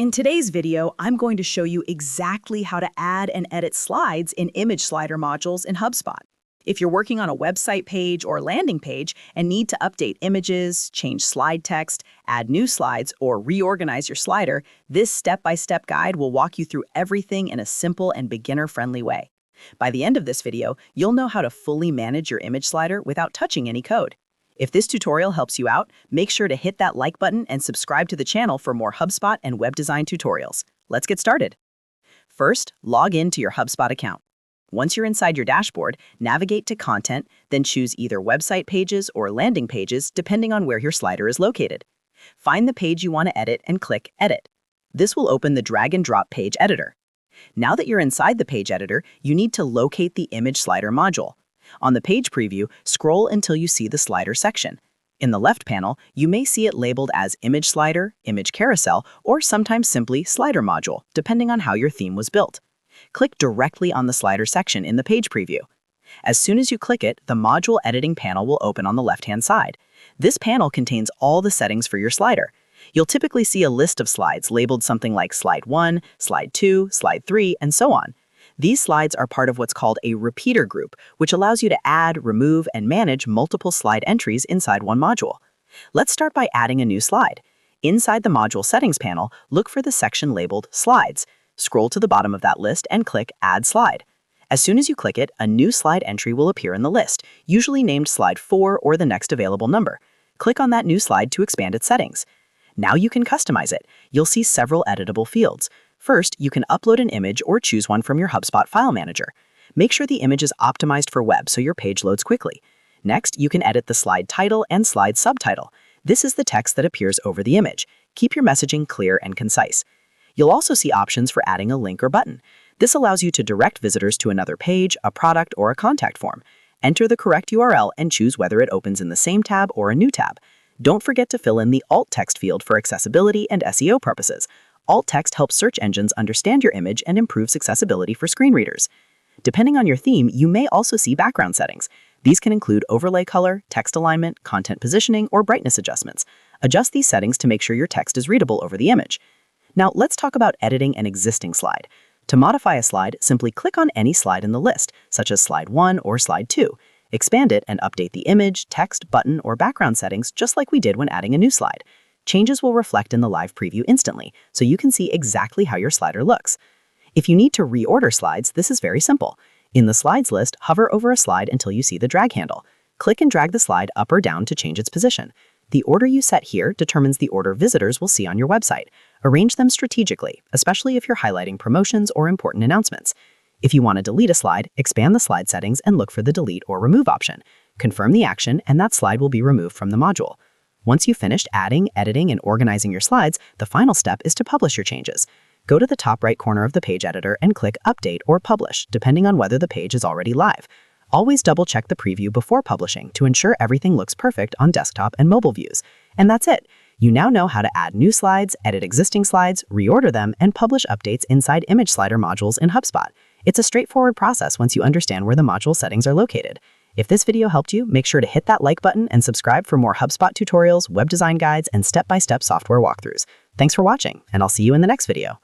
In today's video, I'm going to show you exactly how to add and edit slides in image slider modules in HubSpot. If you're working on a website page or landing page and need to update images, change slide text, add new slides, or reorganize your slider, this step-by-step guide will walk you through everything in a simple and beginner-friendly way. By the end of this video, you'll know how to fully manage your image slider without touching any code. If this tutorial helps you out, make sure to hit that like button and subscribe to the channel for more HubSpot and web design tutorials. Let's get started. First, log in to your HubSpot account. Once you're inside your dashboard, navigate to Content, then choose either website pages or landing pages depending on where your slider is located. Find the page you want to edit and click Edit. This will open the drag and drop page editor. Now that you're inside the page editor, you need to locate the image slider module. On the page preview, scroll until you see the slider section. In the left panel, you may see it labeled as Image Slider, Image Carousel, or sometimes simply Slider Module, depending on how your theme was built. Click directly on the slider section in the page preview. As soon as you click it, the module editing panel will open on the left-hand side. This panel contains all the settings for your slider. You'll typically see a list of slides labeled something like Slide 1, Slide 2, Slide 3, and so on. These slides are part of what's called a repeater group, which allows you to add, remove, and manage multiple slide entries inside one module. Let's start by adding a new slide. Inside the Module Settings panel, look for the section labeled Slides. Scroll to the bottom of that list and click Add Slide. As soon as you click it, a new slide entry will appear in the list, usually named Slide 4 or the next available number. Click on that new slide to expand its settings. Now you can customize it. You'll see several editable fields. First, you can upload an image or choose one from your HubSpot file manager. Make sure the image is optimized for web so your page loads quickly. Next, you can edit the slide title and slide subtitle. This is the text that appears over the image. Keep your messaging clear and concise. You'll also see options for adding a link or button. This allows you to direct visitors to another page, a product, or a contact form. Enter the correct URL and choose whether it opens in the same tab or a new tab. Don't forget to fill in the alt text field for accessibility and SEO purposes. Alt text helps search engines understand your image and improves accessibility for screen readers. Depending on your theme, you may also see background settings. These can include overlay color, text alignment, content positioning, or brightness adjustments. Adjust these settings to make sure your text is readable over the image. Now, let's talk about editing an existing slide. To modify a slide, simply click on any slide in the list, such as Slide 1 or Slide 2. Expand it and update the image, text, button, or background settings just like we did when adding a new slide. Changes will reflect in the live preview instantly, so you can see exactly how your slider looks. If you need to reorder slides, this is very simple. In the Slides list, hover over a slide until you see the drag handle. Click and drag the slide up or down to change its position. The order you set here determines the order visitors will see on your website. Arrange them strategically, especially if you're highlighting promotions or important announcements. If you want to delete a slide, expand the slide settings and look for the Delete or Remove option. Confirm the action, and that slide will be removed from the module. Once you've finished adding, editing, and organizing your slides, the final step is to publish your changes. Go to the top right corner of the page editor and click Update or Publish, depending on whether the page is already live. Always double-check the preview before publishing to ensure everything looks perfect on desktop and mobile views. And that's it! You now know how to add new slides, edit existing slides, reorder them, and publish updates inside image slider modules in HubSpot. It's a straightforward process once you understand where the module settings are located. If this video helped you, make sure to hit that like button and subscribe for more HubSpot tutorials, web design guides, and step-by-step software walkthroughs. Thanks for watching, and I'll see you in the next video.